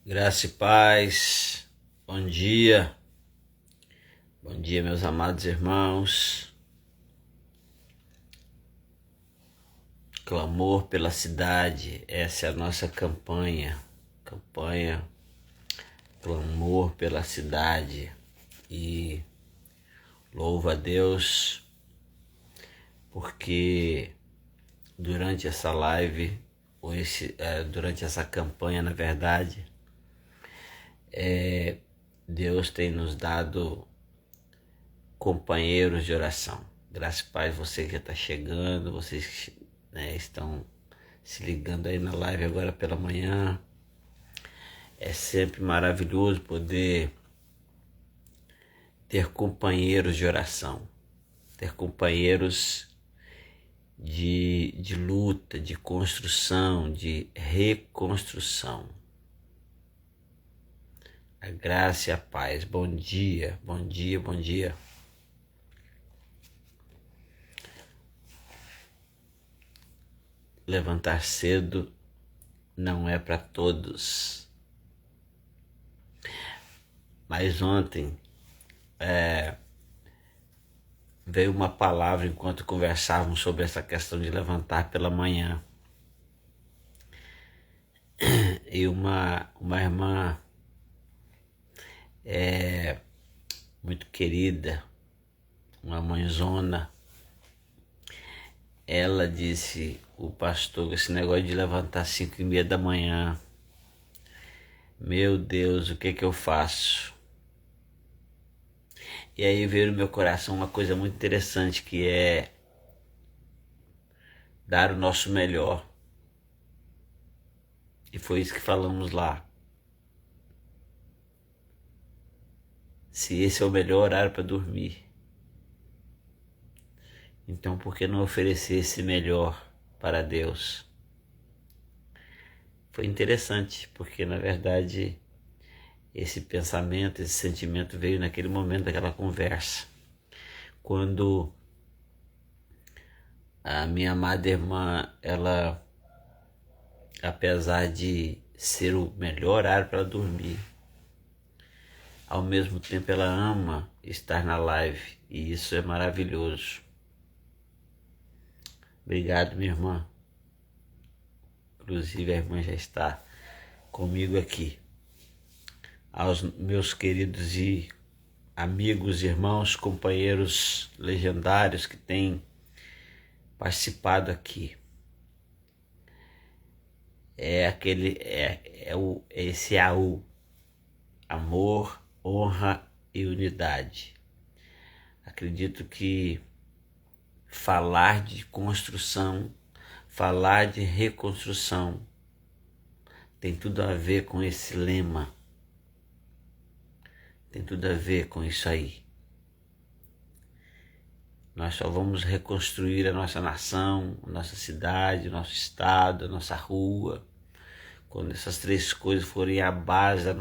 Graça e paz, bom dia meus amados irmãos. Clamor pela cidade, essa é a nossa campanha, Clamor pela cidade. E louvo a Deus porque durante essa live, durante essa campanha, na verdade, Deus tem nos dado companheiros de oração. Graças e paz, você que já está chegando, vocês estão se ligando aí na live agora pela manhã. É sempre maravilhoso poder ter companheiros de oração, ter companheiros de luta, de construção, de reconstrução. A graça e a paz. Bom dia, bom dia, bom dia. Levantar cedo não é para todos. Mas ontem veio uma palavra enquanto conversávamos sobre essa questão de levantar pela manhã. E uma irmã muito querida, uma mãezona, ela disse: o pastor, esse negócio de levantar 5:30 da manhã, meu Deus, o que eu faço? E aí veio no meu coração uma coisa muito interessante, que é dar o nosso melhor. E foi isso que falamos lá. Se esse é o melhor horário para dormir, então por que não oferecer esse melhor para Deus? Foi interessante, porque na verdade esse pensamento, esse sentimento veio naquele momento daquela conversa, quando a minha amada irmã, ela, apesar de ser o melhor horário para dormir, ao mesmo tempo ela ama estar na live, e isso é maravilhoso. Obrigado, minha irmã. Inclusive a irmã já está comigo aqui. Aos meus queridos e amigos, irmãos, companheiros legendários que têm participado aqui. Esse AU, amor, honra e unidade. Acredito que falar de construção, falar de reconstrução tem tudo a ver com esse lema, tem tudo a ver com isso aí. Nós só vamos reconstruir a nossa nação, a nossa cidade, o nosso estado, a nossa rua, quando essas três coisas forem a base do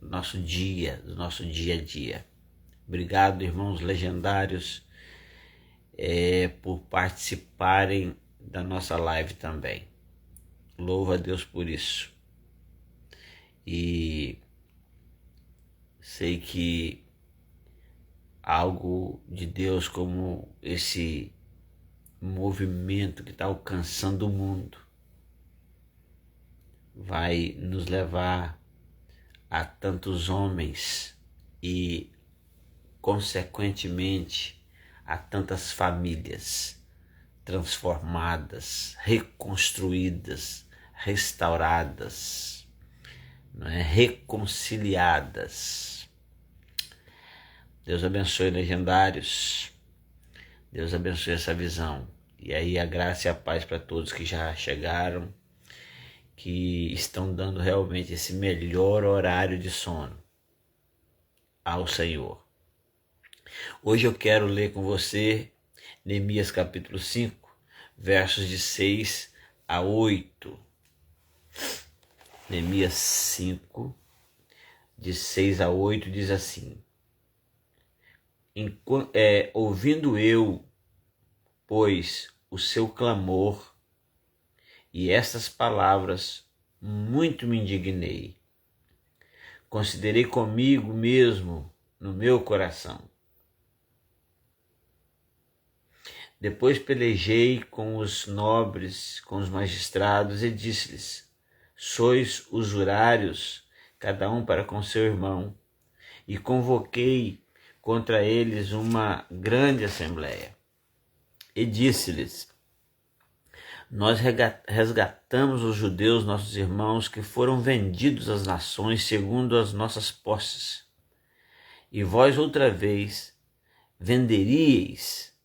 nosso dia a dia. Obrigado, irmãos legendários, por participarem da nossa live também. Louvo a Deus por isso. E sei que algo de Deus como esse movimento que está alcançando o mundo vai nos levar a tantos homens e, consequentemente, a tantas famílias transformadas, reconstruídas, restauradas, reconciliadas. Deus abençoe, legendários. Deus abençoe essa visão. E aí a graça e a paz para todos que já chegaram, que estão dando realmente esse melhor horário de sono ao Senhor. Hoje eu quero ler com você Neemias capítulo 5, versos de 6 a 8. Neemias 5, de 6 a 8, diz assim: ouvindo eu, pois, o seu clamor e estas palavras, muito me indignei. considerei comigo mesmo no meu coração. Depois pelejei com os nobres, com os magistrados, e disse-lhes: sois usurários, cada um para com seu irmão. E convoquei contra eles uma grande assembleia. E disse-lhes: nós resgatamos os judeus, nossos irmãos, que foram vendidos às nações segundo as nossas posses. E vós outra vez venderíeis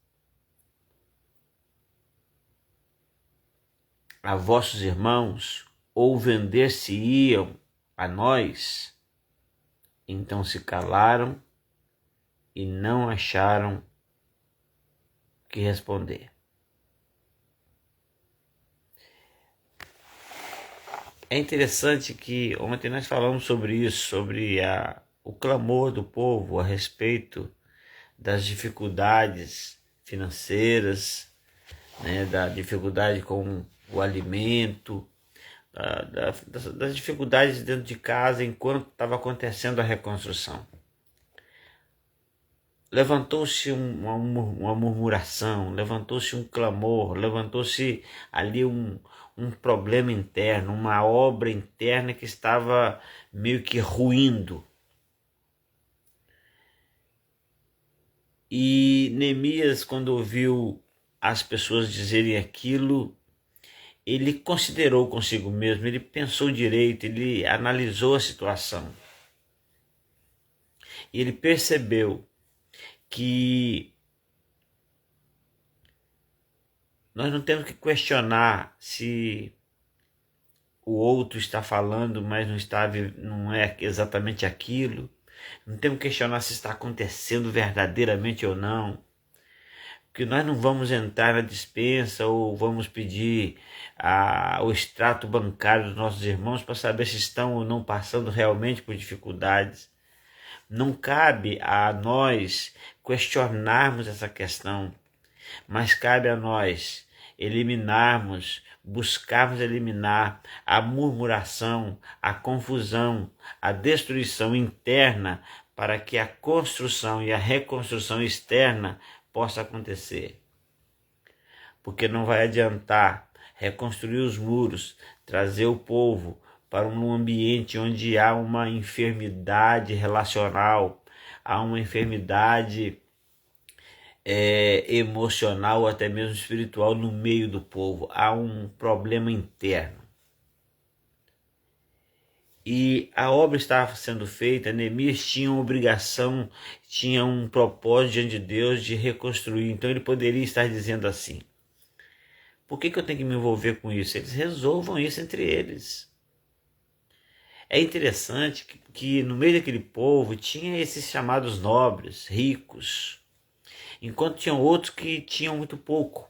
a vossos irmãos, ou vender-se-iam a nós? Então se calaram e não acharam que responder. É interessante que ontem nós falamos sobre isso, sobre o clamor do povo a respeito das dificuldades financeiras, né, da dificuldade com o alimento, das dificuldades dentro de casa enquanto estava acontecendo a reconstrução. Levantou-se uma murmuração, levantou-se um clamor, levantou-se ali um problema interno, uma obra interna que estava meio que ruindo. E Neemias, quando ouviu as pessoas dizerem aquilo, ele considerou consigo mesmo, ele pensou direito, ele analisou a situação. E ele percebeu que nós não temos que questionar se o outro está falando, mas não é exatamente aquilo. Não temos que questionar se está acontecendo verdadeiramente ou não. Porque nós não vamos entrar na despensa ou vamos pedir o extrato bancário dos nossos irmãos para saber se estão ou não passando realmente por dificuldades. Não cabe a nós questionarmos essa questão, mas cabe a nós buscarmos eliminar a murmuração, a confusão, a destruição interna, para que a construção e a reconstrução externa possa acontecer. Porque não vai adiantar reconstruir os muros, trazer o povo para um ambiente onde há uma enfermidade relacional, há uma enfermidade emocional ou até mesmo espiritual no meio do povo. Há um problema interno. E a obra estava sendo feita, Neemias tinha uma obrigação, tinha um propósito diante de Deus de reconstruir. Então ele poderia estar dizendo assim: por que eu tenho que me envolver com isso? Eles resolvam isso entre eles. É interessante que no meio daquele povo tinha esses chamados nobres, ricos, enquanto tinham outros que tinham muito pouco.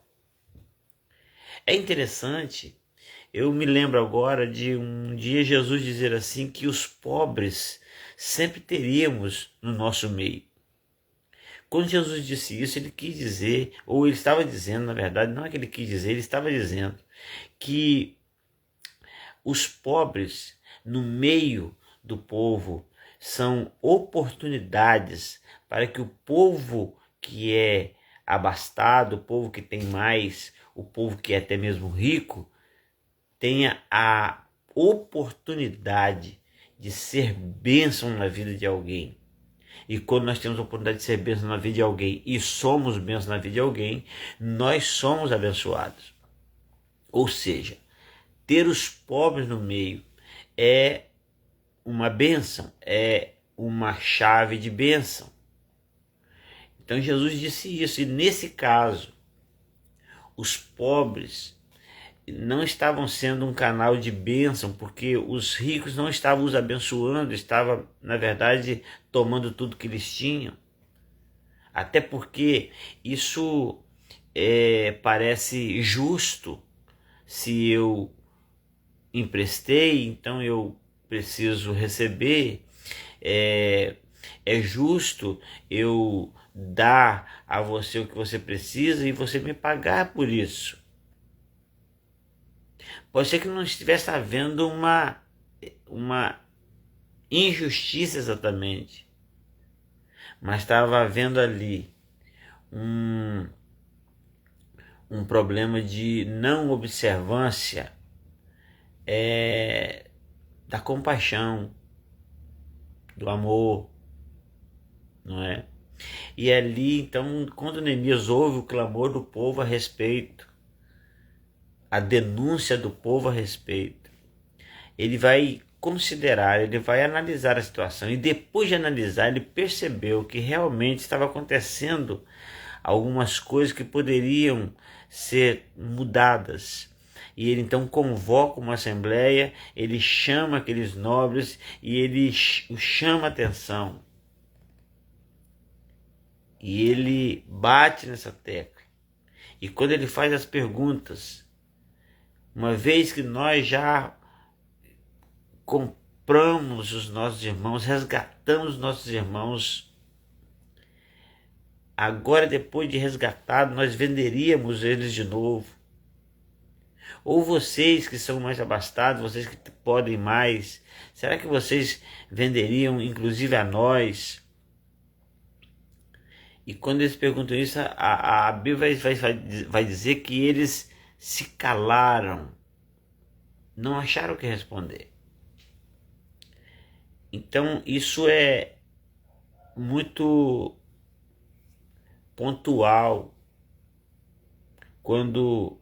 É interessante, eu me lembro agora de um dia Jesus dizer assim, que os pobres sempre teríamos no nosso meio. Quando Jesus disse isso, ele quis dizer, ou ele estava dizendo, na verdade, não é que ele quis dizer, ele estava dizendo que os pobres no meio do povo são oportunidades para que o povo que é abastado, o povo que tem mais, o povo que é até mesmo rico, tenha a oportunidade de ser bênção na vida de alguém. E quando nós temos a oportunidade de ser bênção na vida de alguém e somos bênção na vida de alguém, nós somos abençoados. Ou seja, ter os pobres no meio é uma bênção, é uma chave de bênção. Então Jesus disse isso, e nesse caso, os pobres não estavam sendo um canal de bênção, porque os ricos não estavam os abençoando, estavam, na verdade, tomando tudo que eles tinham. Até porque isso parece justo. Se eu emprestei, então eu preciso receber. É justo eu dar a você o que você precisa e você me pagar por isso. Pode ser que não estivesse havendo uma injustiça exatamente, mas estava havendo ali um problema de não observância da compaixão, do amor, não é? E ali, então, quando Neemias ouve o clamor do povo a respeito, a denúncia do povo a respeito, ele vai considerar, ele vai analisar a situação, e depois de analisar, ele percebeu que realmente estava acontecendo algumas coisas que poderiam ser mudadas. E ele então convoca uma assembleia, ele chama aqueles nobres e ele os chama a atenção. E ele bate nessa tecla. E quando ele faz as perguntas, uma vez que nós já compramos os nossos irmãos, resgatamos os nossos irmãos, agora depois de resgatado, nós venderíamos eles de novo. Ou vocês que são mais abastados, vocês que podem mais, será que vocês venderiam inclusive a nós? E quando eles perguntam isso, a Bíblia vai dizer que eles se calaram, não acharam o que responder. Então isso é muito pontual quando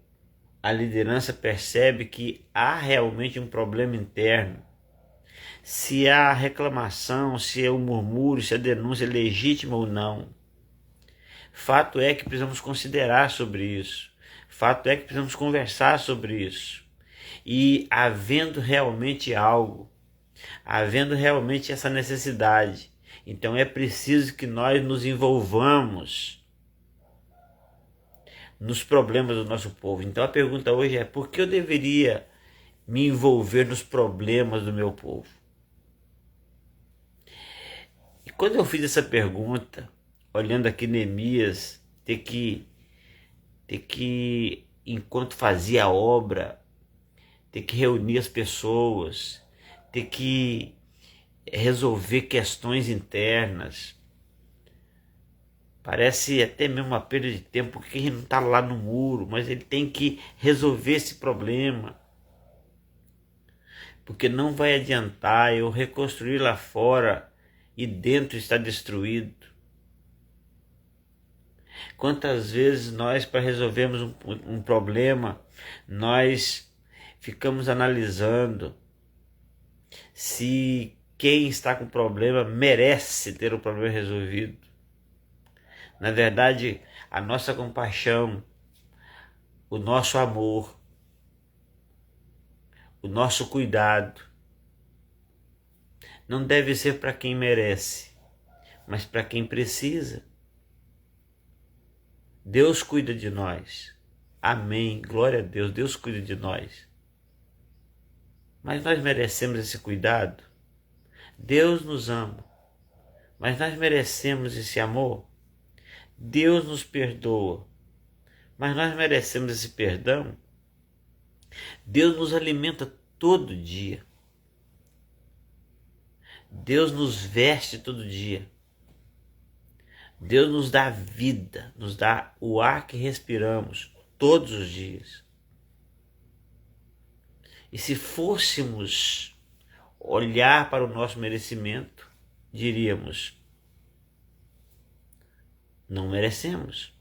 a liderança percebe que há realmente um problema interno. Se há reclamação, se é um murmúrio, se a denúncia é legítima ou não. Fato é que precisamos considerar sobre isso. Fato é que precisamos conversar sobre isso. E havendo realmente algo, havendo realmente essa necessidade, então é preciso que nós nos envolvamos nos problemas do nosso povo. Então a pergunta hoje é: por que eu deveria me envolver nos problemas do meu povo? E quando eu fiz essa pergunta, olhando aqui Neemias, ter que enquanto fazia a obra, ter que reunir as pessoas, ter que resolver questões internas, parece até mesmo uma perda de tempo, porque ele não está lá no muro, mas ele tem que resolver esse problema. Porque não vai adiantar eu reconstruir lá fora e dentro está destruído. Quantas vezes nós, para resolvermos um problema, nós ficamos analisando se quem está com problema merece ter o problema resolvido. Na verdade, a nossa compaixão, o nosso amor, o nosso cuidado, não deve ser para quem merece, mas para quem precisa. Deus cuida de nós. Amém. Glória a Deus. Deus cuida de nós. Mas nós merecemos esse cuidado? Deus nos ama, mas nós merecemos esse amor? Deus nos perdoa, mas nós merecemos esse perdão? Deus nos alimenta todo dia. Deus nos veste todo dia. Deus nos dá vida, nos dá o ar que respiramos todos os dias. E se fôssemos olhar para o nosso merecimento, diríamos: não merecemos.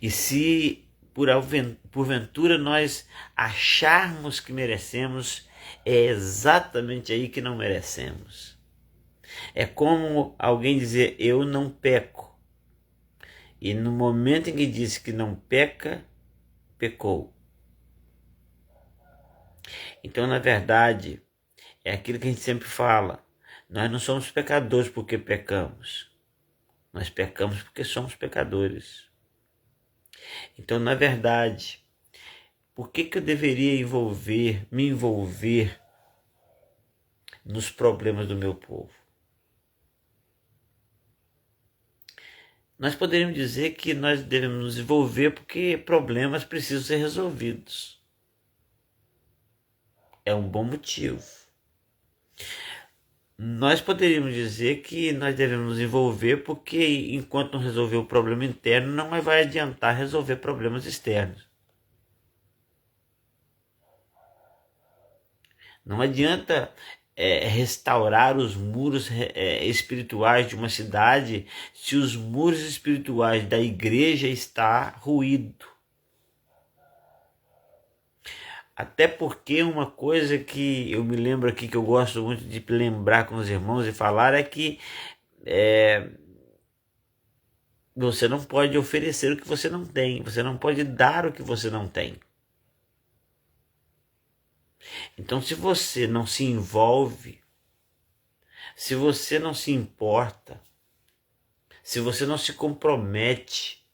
E se porventura nós acharmos que merecemos, é exatamente aí que não merecemos. É como alguém dizer: eu não peco. E no momento em que disse que não peca, pecou. Então, na verdade, é aquilo que a gente sempre fala: nós não somos pecadores porque pecamos. Nós pecamos porque somos pecadores. Então, na verdade, por que eu deveria me envolver nos problemas do meu povo? Nós poderíamos dizer que nós devemos nos envolver porque problemas precisam ser resolvidos. É um bom motivo. Nós poderíamos dizer que nós devemos nos envolver porque enquanto não resolver o problema interno, não vai adiantar resolver problemas externos. Não adianta restaurar os muros espirituais de uma cidade se os muros espirituais da igreja está ruído. Até porque uma coisa que eu me lembro aqui, que eu gosto muito de lembrar com os irmãos e falar, é que você não pode oferecer o que você não tem, você não pode dar o que você não tem. Então, se você não se envolve, se você não se importa, se você não se compromete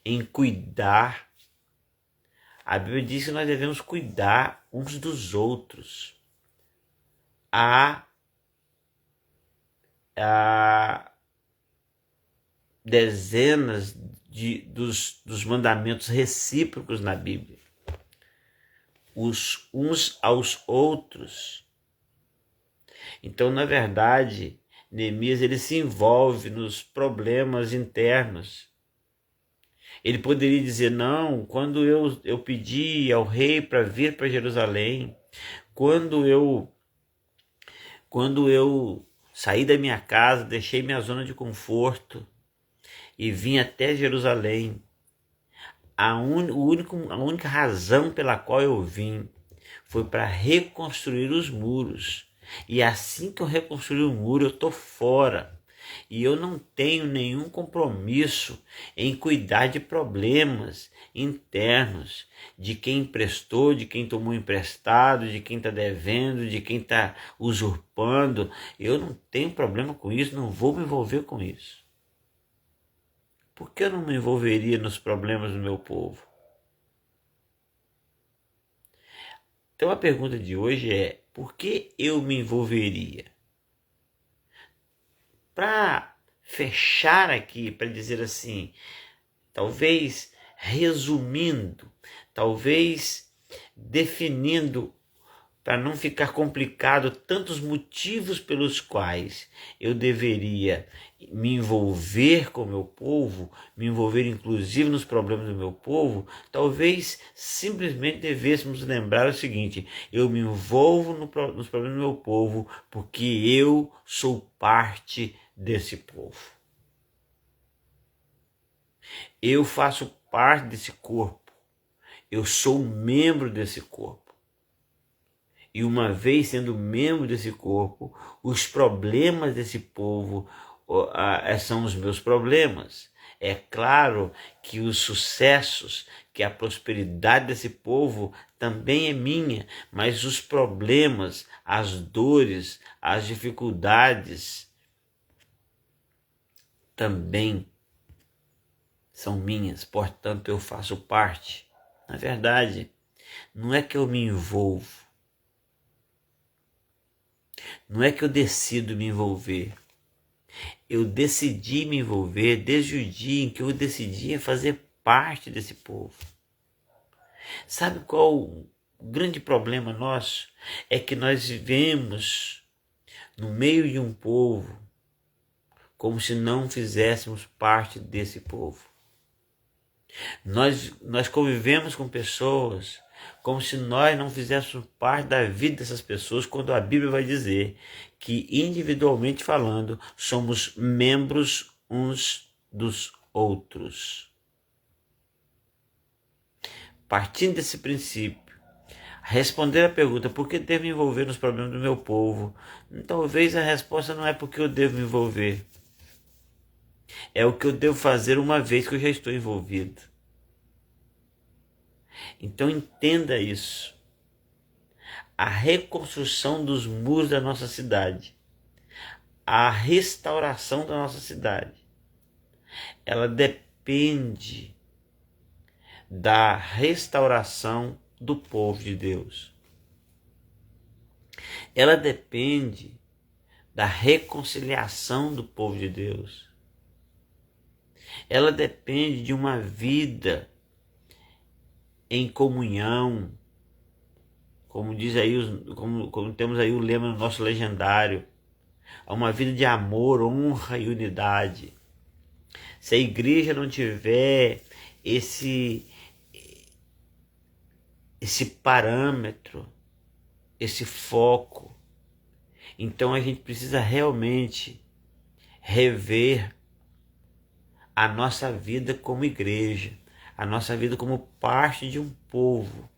em cuidar, a Bíblia diz que nós devemos cuidar uns dos outros. Há dezenas dos mandamentos recíprocos na Bíblia. Os uns aos outros. Então, na verdade, Neemias ele se envolve nos problemas internos. Ele poderia dizer, não, quando eu pedi ao rei para vir para Jerusalém, quando eu saí da minha casa, deixei minha zona de conforto e vim até Jerusalém, a única razão pela qual eu vim foi para reconstruir os muros. E assim que eu reconstruir o muro, eu estou fora. E eu não tenho nenhum compromisso em cuidar de problemas internos, de quem emprestou, de quem tomou emprestado, de quem está devendo, de quem está usurpando. Eu não tenho problema com isso, não vou me envolver com isso. Por que eu não me envolveria nos problemas do meu povo? Então a pergunta de hoje é, por que eu me envolveria? Para fechar aqui, para dizer assim, talvez resumindo, talvez definindo, para não ficar complicado, tantos motivos pelos quais eu deveria me envolver com o meu povo, me envolver inclusive nos problemas do meu povo, talvez simplesmente devêssemos lembrar o seguinte, eu me envolvo nos problemas do meu povo porque eu sou parte desse povo. Eu faço parte desse corpo, eu sou membro desse corpo. E uma vez sendo membro desse corpo, os problemas desse povo são os meus problemas. É claro que os sucessos, que a prosperidade desse povo também é minha, mas os problemas, as dores, as dificuldades também são minhas, portanto eu faço parte. Na verdade, não é que eu me envolvo, não é que eu decido me envolver. Eu decidi me envolver desde o dia em que eu decidi fazer parte desse povo. Sabe qual o grande problema nosso? É que nós vivemos no meio de um povo como se não fizéssemos parte desse povo. Nós convivemos com pessoas como se nós não fizéssemos parte da vida dessas pessoas, quando a Bíblia vai dizer que, individualmente falando, somos membros uns dos outros. Partindo desse princípio, responder a pergunta, por que devo me envolver nos problemas do meu povo? Talvez a resposta não é porque eu devo me envolver. É o que eu devo fazer uma vez que eu já estou envolvido. Então entenda isso. A reconstrução dos muros da nossa cidade, a restauração da nossa cidade, ela depende da restauração do povo de Deus. Ela depende da reconciliação do povo de Deus. Ela depende de uma vida em comunhão, como diz aí, como temos aí o lema no nosso legendário, a uma vida de amor, honra e unidade. Se a igreja não tiver esse parâmetro, esse foco, então a gente precisa realmente rever a nossa vida como igreja, a nossa vida como parte de um povo.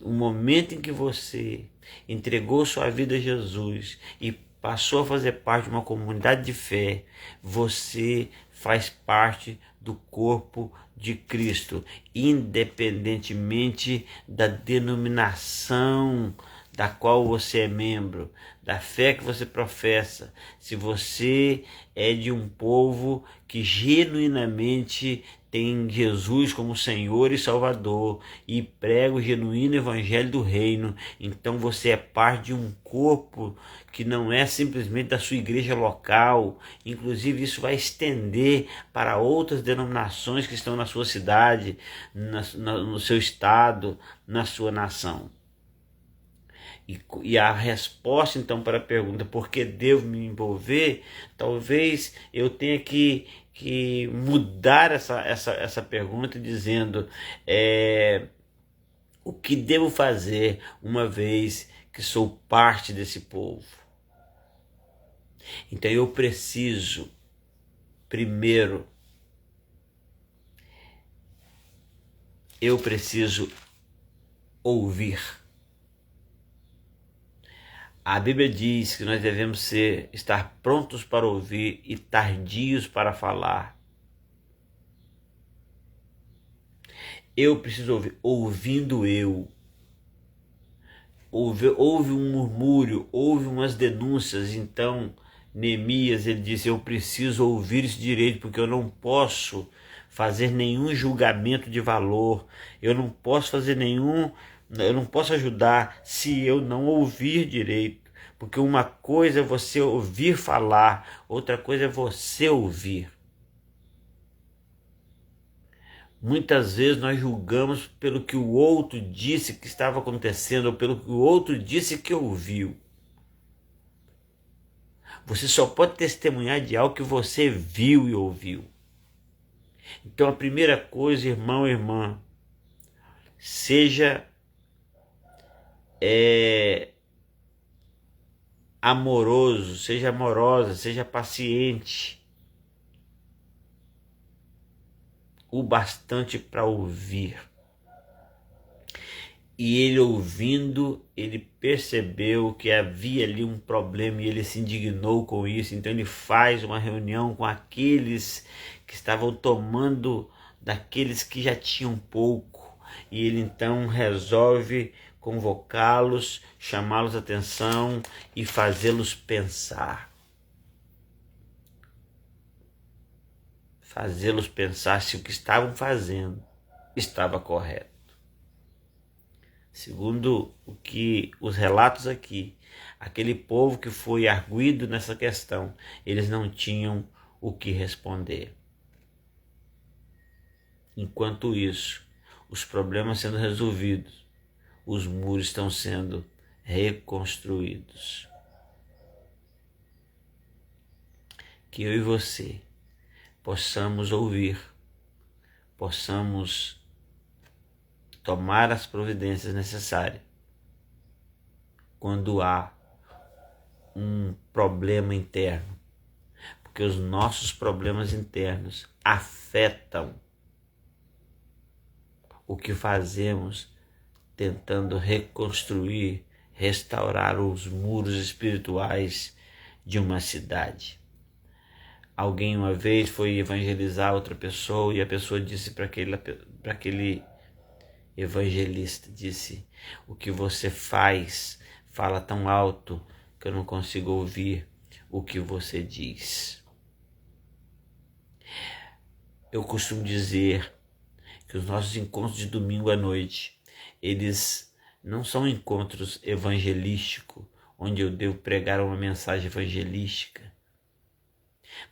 O momento em que você entregou sua vida a Jesus e passou a fazer parte de uma comunidade de fé, você faz parte do corpo de Cristo, independentemente da denominação da qual você é membro, da fé que você professa. Se você é de um povo que genuinamente tem Jesus como Senhor e Salvador e prega o genuíno evangelho do reino, então você é parte de um corpo que não é simplesmente da sua igreja local. Inclusive isso vai estender para outras denominações que estão na sua cidade, no seu estado, na sua nação. E a resposta então para a pergunta por que devo me envolver, talvez eu tenha que mudar essa pergunta dizendo o que devo fazer uma vez que sou parte desse povo. Então eu preciso primeiro ouvir. A Bíblia diz que nós devemos estar prontos para ouvir e tardios para falar. Eu preciso ouvir, ouvindo eu. Houve um murmúrio, houve umas denúncias, então Neemias ele disse, eu preciso ouvir isso direito, porque eu não posso fazer nenhum julgamento de valor, eu não posso ajudar se eu não ouvir direito, porque uma coisa é você ouvir falar, outra coisa é você ouvir. Muitas vezes nós julgamos pelo que o outro disse que estava acontecendo, ou pelo que o outro disse que ouviu. Você só pode testemunhar de algo que você viu e ouviu. Então a primeira coisa, irmão e irmã, seja amoroso, seja amorosa, seja paciente o bastante para ouvir. E ele ouvindo, ele percebeu que havia ali um problema e ele se indignou com isso. Então ele faz uma reunião com aqueles que estavam tomando daqueles que já tinham pouco. E ele então resolve convocá-los, chamá-los a atenção e fazê-los pensar. Fazê-los pensar se o que estavam fazendo estava correto. Segundo o que os relatos aqui, aquele povo que foi arguido nessa questão, eles não tinham o que responder. Enquanto isso, os problemas sendo resolvidos, os muros estão sendo reconstruídos. Que eu e você possamos ouvir, possamos tomar as providências necessárias quando há um problema interno, porque os nossos problemas internos afetam o que fazemos tentando reconstruir, restaurar os muros espirituais de uma cidade. Alguém uma vez foi evangelizar outra pessoa e a pessoa disse para aquele evangelista, disse, o que você fala tão alto que eu não consigo ouvir o que você diz. Eu costumo dizer que os nossos encontros de domingo à noite, eles não são encontros evangelísticos, onde eu devo pregar uma mensagem evangelística,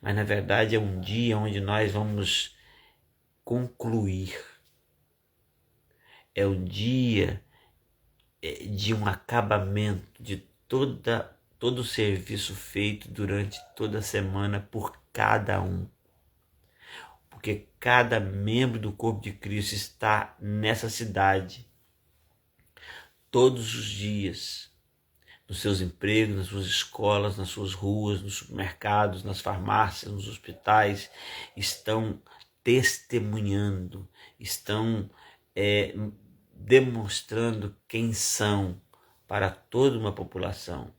mas na verdade é um dia onde nós vamos concluir. É o dia de um acabamento de todo todo o serviço feito durante toda a semana por cada um. Porque cada membro do corpo de Cristo está nessa cidade todos os dias, nos seus empregos, nas suas escolas, nas suas ruas, nos supermercados, nas farmácias, nos hospitais, estão testemunhando, estão demonstrando quem são para toda uma população.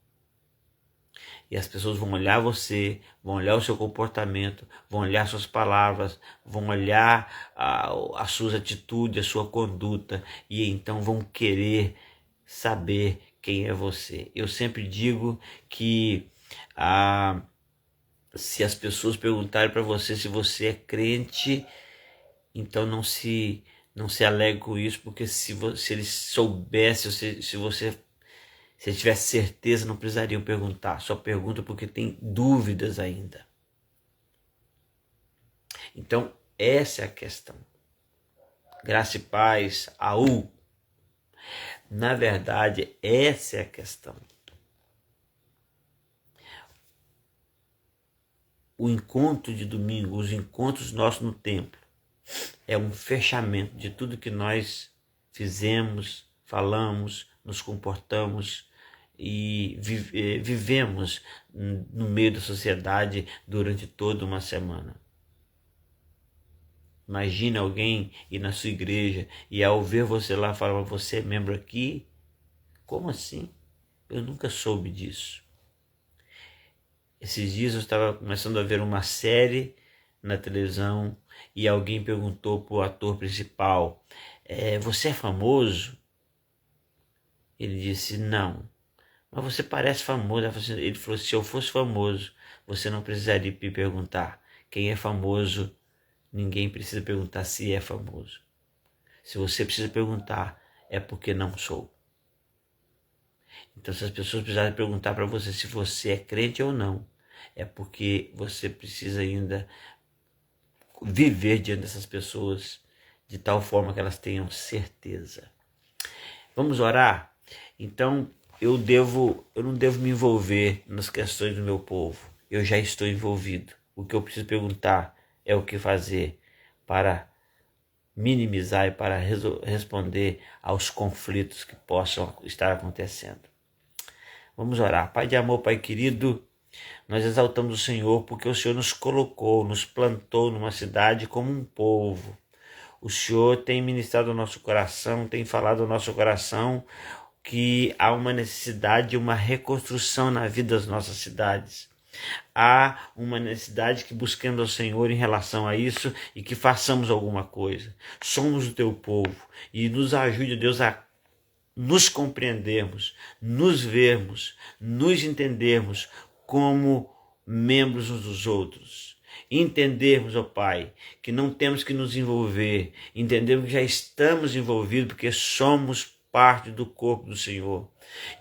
E as pessoas vão olhar você, vão olhar o seu comportamento, vão olhar suas palavras, vão olhar as suas atitudes, a sua conduta, e então vão querer saber quem é você. Eu sempre digo que se as pessoas perguntarem para você se você é crente, então não se alegre com isso, porque se eles soubessem, se você tivesse certeza, não precisariam perguntar. Só pergunta porque tem dúvidas ainda. Então, essa é a questão. Graça e paz, AU. Na verdade, essa é a questão. O encontro de domingo, os encontros nossos no templo, é um fechamento de tudo que nós fizemos, falamos, nos comportamos e vivemos no meio da sociedade durante toda uma semana. Imagina alguém ir na sua igreja e ao ver você lá falar: você é membro aqui? Como assim? Eu nunca soube disso. Esses dias eu estava começando a ver uma série na televisão e alguém perguntou para o ator principal: você é famoso? Ele disse: não. Mas você parece famoso. Ele falou: se eu fosse famoso, você não precisaria me perguntar. Quem é famoso, ninguém precisa perguntar se é famoso. Se você precisa perguntar, é porque não sou. Então, se as pessoas precisarem perguntar para você se você é crente ou não, é porque você precisa ainda viver diante dessas pessoas de tal forma que elas tenham certeza. Vamos orar? Então, eu não devo me envolver nas questões do meu povo. Eu já estou envolvido. O que eu preciso perguntar é o que fazer para minimizar e para responder aos conflitos que possam estar acontecendo. Vamos orar. Pai de amor, Pai querido, nós exaltamos o Senhor porque o Senhor nos colocou, nos plantou numa cidade como um povo. O Senhor tem ministrado ao nosso coração, tem falado ao nosso coração que há uma necessidade de uma reconstrução na vida das nossas cidades. Há uma necessidade que busquemos ao Senhor em relação a isso e que façamos alguma coisa. Somos o teu povo e nos ajude, Deus, a nos compreendermos, nos vermos, nos entendermos como membros uns dos outros. Entendermos, ó Pai, que não temos que nos envolver, entendermos que já estamos envolvidos porque somos parte do corpo do Senhor.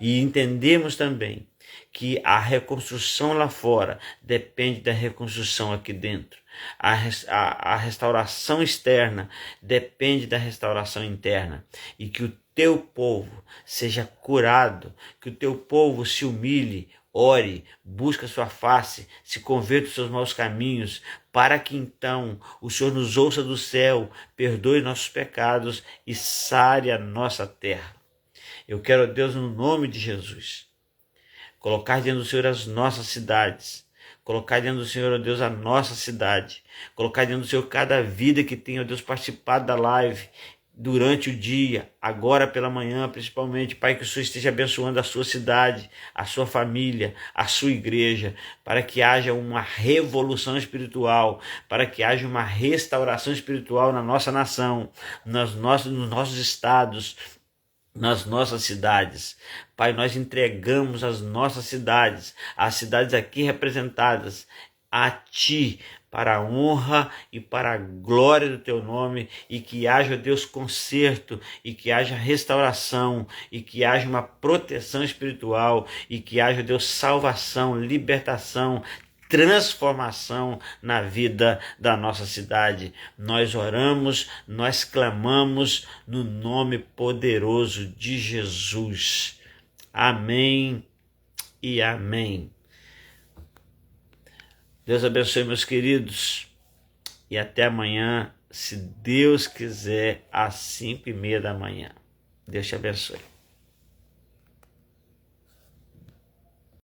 E entendemos também que a reconstrução lá fora depende da reconstrução aqui dentro. A restauração externa depende da restauração interna. E que o teu povo seja curado, que o teu povo se humilhe, ore, busque a sua face, se converta dos seus maus caminhos, para que então o Senhor nos ouça do céu, perdoe nossos pecados e sare a nossa terra. Eu quero, Deus, no nome de Jesus, colocar diante do Senhor as nossas cidades, colocar diante do Senhor, ó Deus, a nossa cidade, colocar diante do Senhor cada vida que tem, ó Deus, participado da live durante o dia, agora pela manhã principalmente. Pai, que o Senhor esteja abençoando a sua cidade, a sua família, a sua igreja, para que haja uma revolução espiritual, para que haja uma restauração espiritual na nossa nação, nos nossos estados, nas nossas cidades. Pai, nós entregamos as nossas cidades, as cidades aqui representadas, a Ti, para a honra e para a glória do Teu nome, e que haja, Deus, conserto, e que haja restauração, e que haja uma proteção espiritual, e que haja, Deus, salvação, libertação, transformação na vida da nossa cidade. Nós oramos, nós clamamos no nome poderoso de Jesus. Amém e amém. Deus abençoe, meus queridos, e até amanhã, se Deus quiser, às 5:30 da manhã. Deus te abençoe.